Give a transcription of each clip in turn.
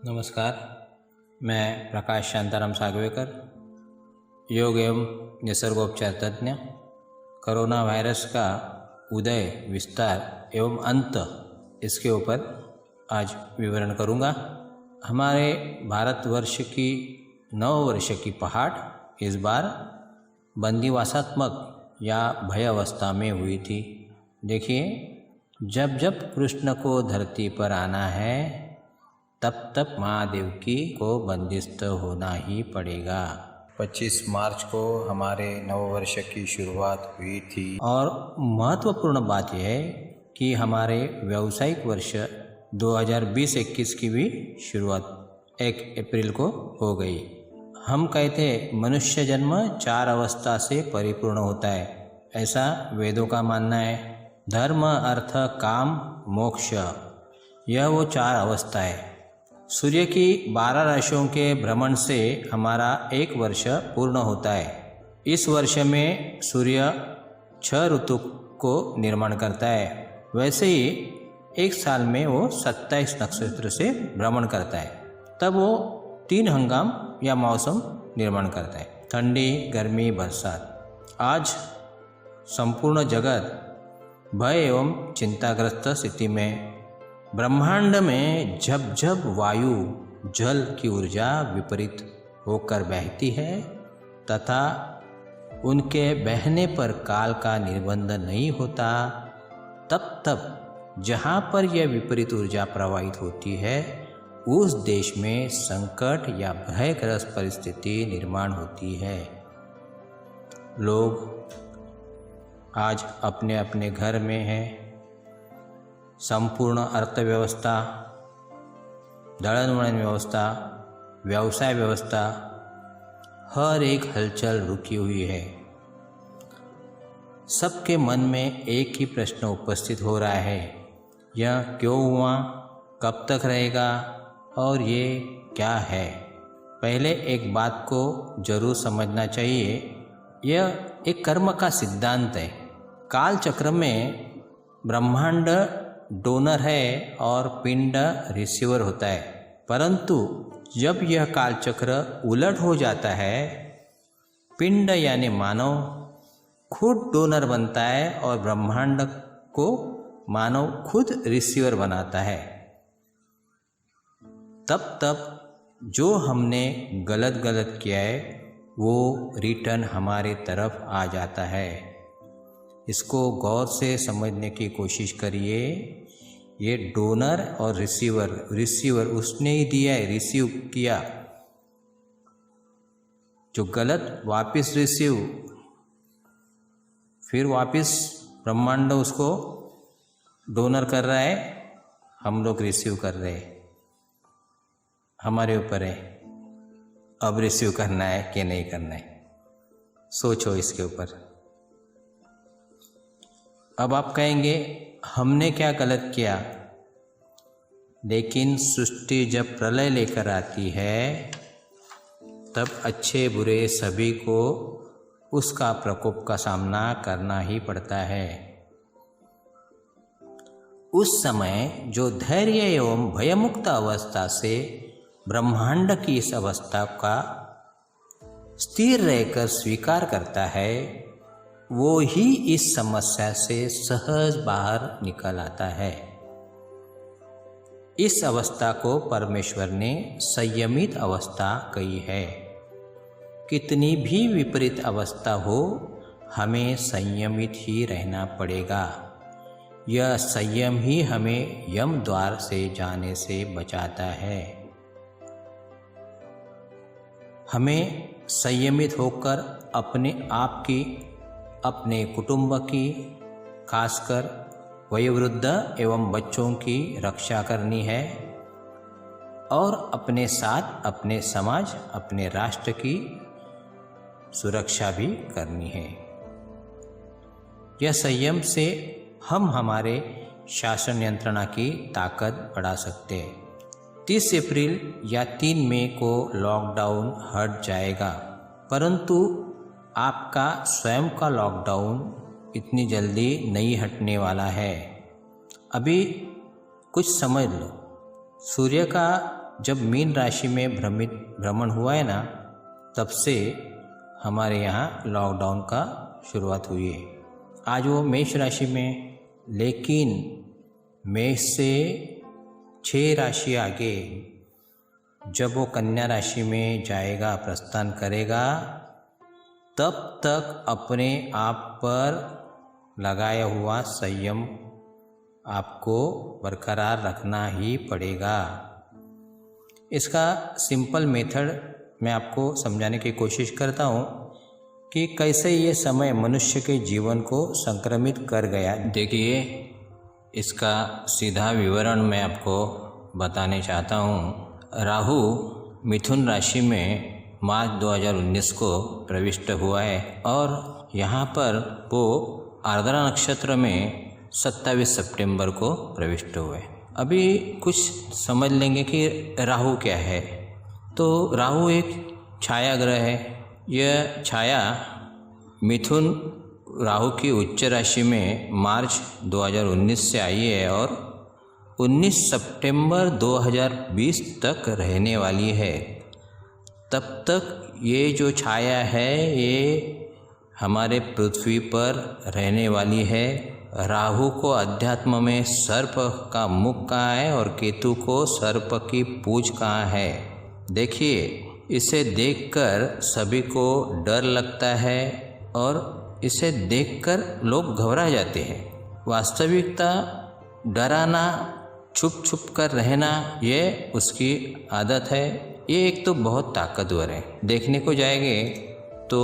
नमस्कार, मैं प्रकाश शांताराम सागवेकर, योग एवं निसर्गोपचार तज्ञ। कोरोना वायरस का उदय, विस्तार एवं अंत, इसके ऊपर आज विवरण करूंगा। हमारे भारतवर्ष की 9 वर्ष की पहाड़ इस बार बंदीवासात्मक या भय अवस्था में हुई थी। देखिए, जब जब कृष्ण को धरती पर आना है तब तब महादेव की को बंदिस्त होना ही पड़ेगा। 25 मार्च को हमारे नववर्ष की शुरुआत हुई थी और महत्वपूर्ण बात यह है कि हमारे व्यावसायिक वर्ष 2020-21 की भी शुरुआत 1 अप्रैल को हो गई। हम कहते मनुष्य जन्म 4 अवस्था से परिपूर्ण होता है, ऐसा वेदों का मानना है। धर्म, अर्थ, काम, मोक्ष, यह वो 4 अवस्था है। सूर्य की 12 राशियों के भ्रमण से हमारा 1 वर्ष पूर्ण होता है। इस वर्ष में सूर्य 6 ऋतु को निर्माण करता है। वैसे ही 1 साल में वो 27 नक्षत्र से भ्रमण करता है। तब वो 3 हंगाम या मौसम निर्माण करता है, ठंडी, गर्मी, बरसात। आज संपूर्ण जगत भय एवं चिंताग्रस्त स्थिति में। ब्रह्मांड में जब जब वायु, जल की ऊर्जा विपरीत होकर बहती है तथा उनके बहने पर काल का निर्बंध नहीं होता, तब तब जहाँ पर यह विपरीत ऊर्जा प्रवाहित होती है उस देश में संकट या भयग्रस्त परिस्थिति निर्माण होती है। लोग आज अपने अपने घर में हैं। संपूर्ण अर्थव्यवस्था, दळनवळण व्यवस्था, व्यवसाय व्यवस्था, हर एक हलचल रुकी हुई है। सबके मन में एक ही प्रश्न उपस्थित हो रहा है, यह क्यों हुआ, कब तक रहेगा और ये क्या है। पहले एक बात को जरूर समझना चाहिए, यह एक कर्म का सिद्धांत है। काल चक्र में ब्रह्मांड डोनर है और पिंड रिसीवर होता है, परंतु जब यह कालचक्र उलट हो जाता है, पिंड यानी मानव खुद डोनर बनता है और ब्रह्मांड को मानव खुद रिसीवर बनाता है। तब जो हमने गलत किया है वो रिटर्न हमारे तरफ आ जाता है। इसको गौर से समझने की कोशिश करिए। ये डोनर और रिसीवर उसने ही दिया है, रिसीव किया। जो गलत वापस रिसीव, फिर वापस ब्रह्मांड उसको डोनर कर रहा है, हम लोग रिसीव कर रहे हैं। हमारे ऊपर है अब रिसीव करना है कि नहीं करना है। सोचो इसके ऊपर। अब आप कहेंगे हमने क्या गलत किया, लेकिन सृष्टि जब प्रलय लेकर आती है तब अच्छे बुरे सभी को उसका प्रकोप का सामना करना ही पड़ता है। उस समय जो धैर्य एवं भयमुक्त अवस्था से ब्रह्मांड की इस अवस्था का स्थिर रहकर स्वीकार करता है, वो ही इस समस्या से सहज बाहर निकल आता है। इस अवस्था को परमेश्वर ने संयमित अवस्था कही है। कितनी भी विपरीत अवस्था हो, हमें संयमित ही रहना पड़ेगा। यह संयम ही हमें यम द्वार से जाने से बचाता है। हमें संयमित होकर अपने आप की, अपने कुटुंब की, खासकर वयोवृद्ध एवं बच्चों की रक्षा करनी है और अपने साथ अपने समाज, अपने राष्ट्र की सुरक्षा भी करनी है। यह संयम से हम हमारे शासन यंत्रणा की ताकत बढ़ा सकते हैं। 30 अप्रैल या 3 मई को लॉकडाउन हट जाएगा, परंतु आपका स्वयं का लॉकडाउन इतनी जल्दी नहीं हटने वाला है। अभी कुछ समझ लो। सूर्य का जब मीन राशि में भ्रमण हुआ है ना, तब से हमारे यहाँ लॉकडाउन का शुरुआत हुई है। आज वो मेष राशि में, लेकिन मेष से 6 राशि आगे जब वो कन्या राशि में जाएगा, प्रस्थान करेगा, तब तक अपने आप पर लगाया हुआ संयम आपको बरकरार रखना ही पड़ेगा। इसका सिंपल मेथड मैं आपको समझाने की कोशिश करता हूँ कि कैसे ये समय मनुष्य के जीवन को संक्रमित कर गया। देखिए, इसका सीधा विवरण मैं आपको बताने चाहता हूँ। राहु मिथुन राशि में मार्च 2019 को प्रविष्ट हुआ है और यहाँ पर वो आर्द्रा नक्षत्र में 27 सितंबर को प्रविष्ट हुए। अभी कुछ समझ लेंगे कि राहु क्या है। तो राहु एक छाया ग्रह है। यह छाया मिथुन राहु की उच्च राशि में मार्च 2019 से आई है और 19 सितंबर 2020 तक रहने वाली है। तब तक ये जो छाया है ये हमारे पृथ्वी पर रहने वाली है। राहु को अध्यात्म में सर्प का मुख कहा है और केतु को सर्प की पूंछ कहा है। देखिए, इसे देखकर सभी को डर लगता है और इसे देखकर लोग घबरा जाते हैं। वास्तविकता डराना, छुप छुप कर रहना, ये उसकी आदत है। ये एक तो बहुत ताकतवर है। देखने को जाएंगे तो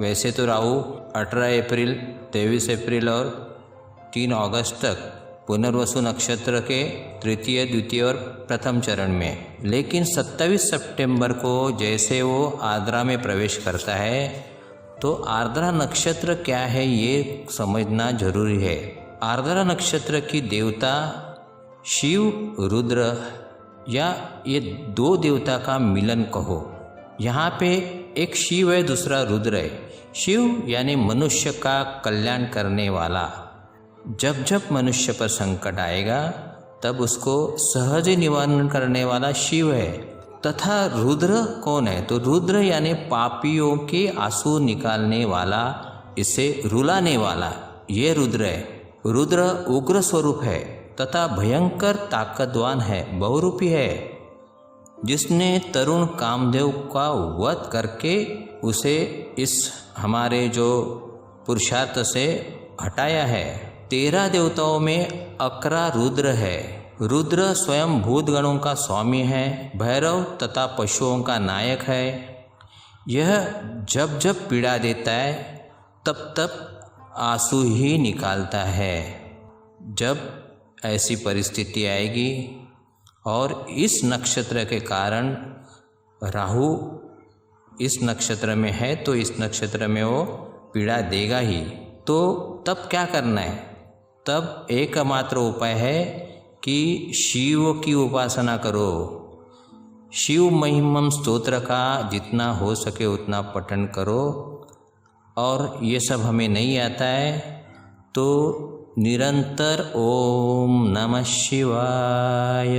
वैसे तो राहु 18 अप्रैल, 23 अप्रैल और 3 अगस्त तक पुनर्वसु नक्षत्र के तृतीय, द्वितीय और प्रथम चरण में, लेकिन 27 सितंबर को जैसे वो आर्द्रा में प्रवेश करता है तो आर्द्रा नक्षत्र क्या है ये समझना जरूरी है। आर्द्रा नक्षत्र की देवता शिव, रुद्र या ये 2 देवता का मिलन कहो। यहाँ पे एक शिव है, दूसरा रुद्र है। शिव यानी मनुष्य का कल्याण करने वाला। जब जब मनुष्य पर संकट आएगा तब उसको सहज निवारण करने वाला शिव है। तथा रुद्र कौन है? तो रुद्र यानी पापियों के आंसू निकालने वाला, इसे रुलाने वाला, ये रुद्र है। रुद्र उग्र स्वरूप है तथा भयंकर ताकतवान है, बहुरूपी है, जिसने तरुण कामदेव का वध करके उसे इस हमारे जो पुरुषार्थ से हटाया है। 13 देवताओं में 11 रुद्र है। रुद्र स्वयं भूतगणों का स्वामी है, भैरव तथा पशुओं का नायक है। यह जब जब पीड़ा देता है तब तब आंसू ही निकालता है। जब ऐसी परिस्थिति आएगी और इस नक्षत्र के कारण राहु इस नक्षत्र में है तो इस नक्षत्र में वो पीड़ा देगा ही। तो तब क्या करना है? तब एकमात्र उपाय है कि शिव की उपासना करो। शिव महिमम स्तोत्र का जितना हो सके उतना पठन करो। और ये सब हमें नहीं आता है तो निरंतर ओम नमः शिवाय,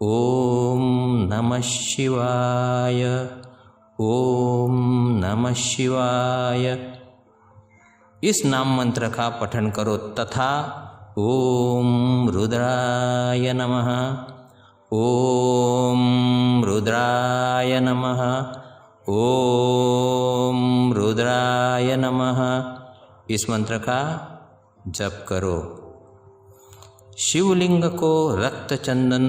ओम नमः शिवाय, ओम नमः शिवाय इस नाम मंत्र का पठन करो। तथा ओम रुद्राय नमः, ओम रुद्राय नमः, ओम रुद्राय नमः इस मंत्र का जप करो। शिवलिंग को रक्त चंदन,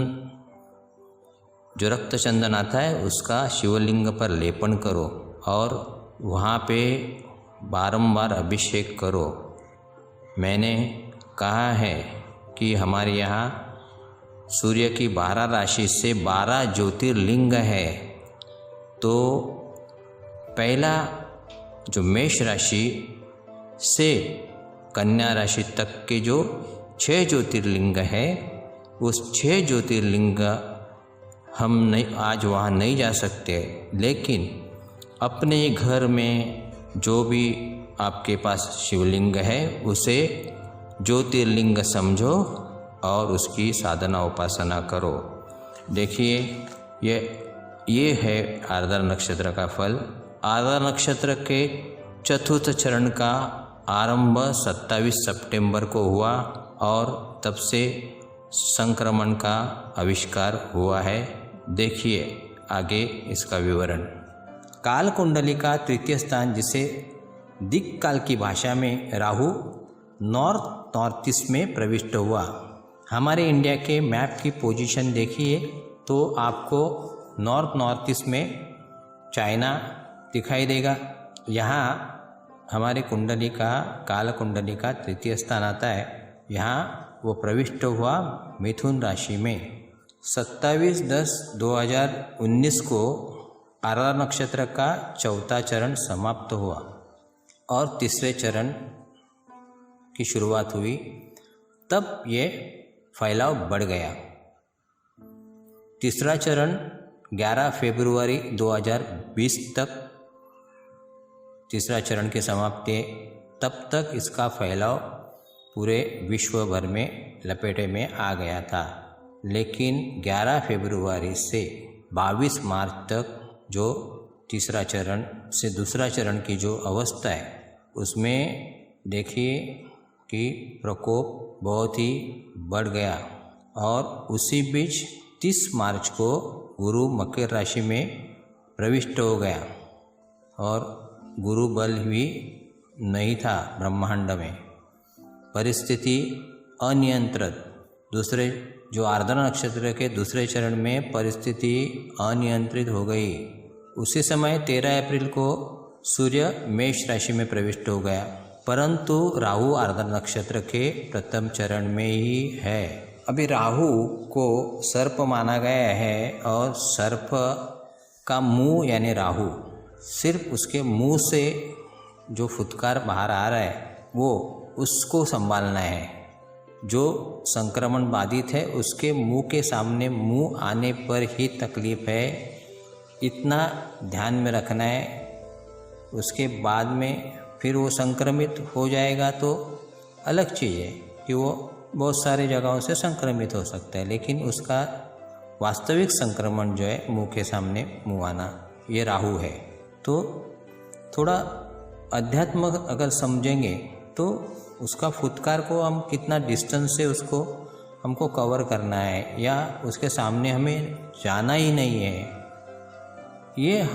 जो रक्त चंदन आता है उसका शिवलिंग पर लेपन करो और वहाँ पे बारंबार अभिषेक करो। मैंने कहा है कि हमारे यहाँ सूर्य की 12 राशि से 12 ज्योतिर्लिंग है। तो पहला जो मेष राशि से कन्या राशि तक के जो 6 ज्योतिर्लिंग है, उस 6 ज्योतिर्लिंग हम नहीं, आज वहाँ नहीं जा सकते, लेकिन अपने घर में जो भी आपके पास शिवलिंग है उसे ज्योतिर्लिंग समझो और उसकी साधना उपासना करो। देखिए ये है आर्द्रा नक्षत्र का फल। आर्द्रा नक्षत्र के चतुर्थ चरण का आरंभ 27 सितंबर को हुआ और तब से संक्रमण का आविष्कार हुआ है। देखिए आगे इसका विवरण। काल कुंडली का तृतीय स्थान, जिसे दिक्काल की भाषा में राहु नॉर्थ ईस्ट में प्रविष्ट हुआ। हमारे इंडिया के मैप की पोजीशन देखिए तो आपको नॉर्थ ईस्ट में चाइना दिखाई देगा। यहाँ हमारे कुंडली का काल कुंडली का तृतीय स्थान आता है। यहाँ वो प्रविष्ट हुआ मिथुन राशि में। 27/10/2019 को आर्द्रा नक्षत्र का चौथा चरण समाप्त हुआ और तीसरे चरण की शुरुआत हुई। तब ये फैलाव बढ़ गया। तीसरा चरण 11 फरवरी 2020 तक तीसरा चरण की समाप्ति, तब तक इसका फैलाव पूरे विश्व भर में लपेटे में आ गया था। लेकिन 11 फरवरी से 22 मार्च तक जो तीसरा चरण से दूसरा चरण की जो अवस्था है उसमें देखिए कि प्रकोप बहुत ही बढ़ गया। और उसी बीच 30 मार्च को गुरु मकर राशि में प्रविष्ट हो गया और गुरु बल भी नहीं था ब्रह्मांड में। परिस्थिति अनियंत्रित, दूसरे जो आर्द्रा नक्षत्र के दूसरे चरण में परिस्थिति अनियंत्रित हो गई। उसी समय 13 अप्रैल को सूर्य मेष राशि में प्रविष्ट हो गया, परंतु राहु आर्द्रा नक्षत्र के प्रथम चरण में ही है। अभी राहु को सर्प माना गया है और सर्प का मुंह यानी राहु, सिर्फ उसके मुंह से जो फुटकार बाहर आ रहा है वो उसको संभालना है। जो संक्रमण बाधित है उसके मुंह के सामने मुंह आने पर ही तकलीफ है, इतना ध्यान में रखना है। उसके बाद में फिर वो संक्रमित हो जाएगा तो अलग चीज़ है कि वो बहुत सारे जगहों से संक्रमित हो सकता है, लेकिन उसका वास्तविक संक्रमण जो है मुंह के सामने मुंह आना, ये राहु है। तो थोड़ा अध्यात्म अगर समझेंगे तो उसका फुटकार को हम कितना डिस्टेंस से उसको हमको कवर करना है या उसके सामने हमें जाना ही नहीं है, ये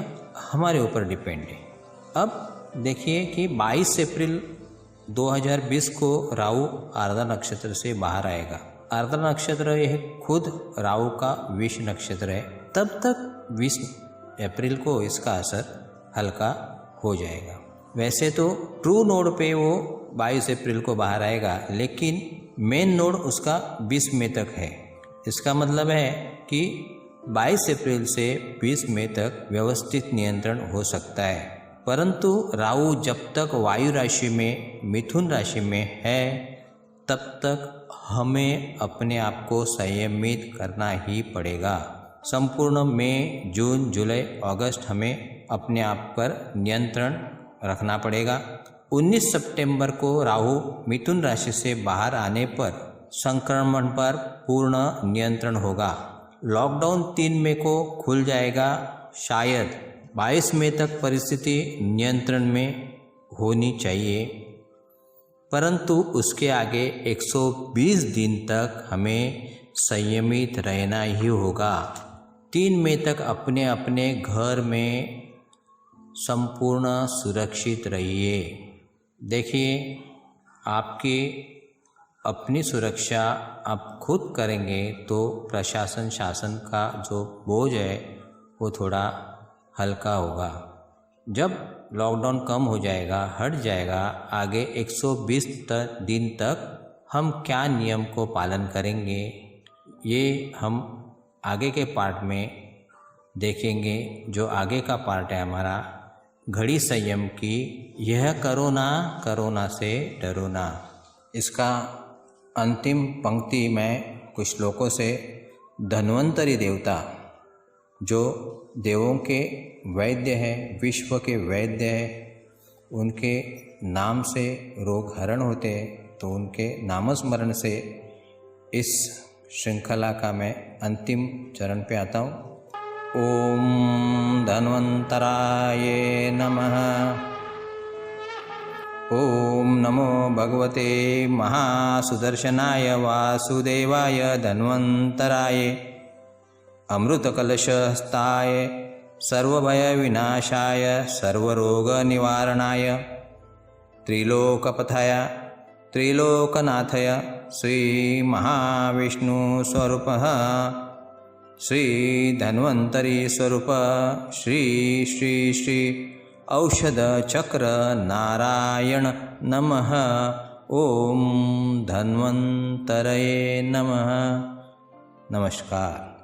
हमारे ऊपर डिपेंड है। अब देखिए कि 22 अप्रैल 2020 को राहु आर्द्रा नक्षत्र से बाहर आएगा। आर्द्रा नक्षत्र यह खुद राहु का विष नक्षत्र है। तब तक 20 अप्रैल को इसका असर हल्का हो जाएगा। वैसे तो ट्रू नोड पे वो 22 अप्रैल को बाहर आएगा, लेकिन मेन नोड उसका 20 मई तक है। इसका मतलब है कि 22 अप्रैल से 20 मई तक व्यवस्थित नियंत्रण हो सकता है। परंतु राहु जब तक वायु राशि में मिथुन राशि में है तब तक हमें अपने आप को संयमित करना ही पड़ेगा। संपूर्ण मई, जून, जुलाई, अगस्त हमें अपने आप पर नियंत्रण रखना पड़ेगा। 19 सितंबर को राहु मिथुन राशि से बाहर आने पर संक्रमण पर पूर्ण नियंत्रण होगा। लॉकडाउन 3 मई को खुल जाएगा। शायद 22 मई तक परिस्थिति नियंत्रण में होनी चाहिए, परंतु उसके आगे 120 दिन तक हमें संयमित रहना ही होगा। 3 मई तक अपने अपने घर में संपूर्ण सुरक्षित रहिए। देखिए, आपकी अपनी सुरक्षा आप खुद करेंगे तो प्रशासन शासन का जो बोझ है वो थोड़ा हल्का होगा। जब लॉकडाउन कम हो जाएगा, हट जाएगा, आगे 120 दिन तक हम क्या नियम को पालन करेंगे ये हम आगे के पार्ट में देखेंगे। जो आगे का पार्ट है हमारा घड़ी संयम की, यह करो ना, कोरोना से डरो ना। इसका अंतिम पंक्ति मैं कुछ श्लोकों से धन्वंतरी देवता जो देवों के वैद्य हैं, विश्व के वैद्य हैं, उनके नाम से रोग हरण होते हैं, तो उनके नामस्मरण से इस श्रृंखला का मैं अंतिम चरण पे आता हूँ। ओम धन्वंतराय नमः। ओम नमो भगवते महासुदर्शनाय वासुदेवाय धन्वंतराय अमृतकलशहस्ताय सर्वभयविनाशाय सर्वरोगनिवारणाय त्रिलोकपथाय त्रिलोकनाथय श्रीमहाविष्णुस्वरूपः श्रीधन्वन्तरीस्वरूप श्री श्री श्री औषधचक्र नारायण नमः। ओम धन्वन्तरये नमः। नमस्कार।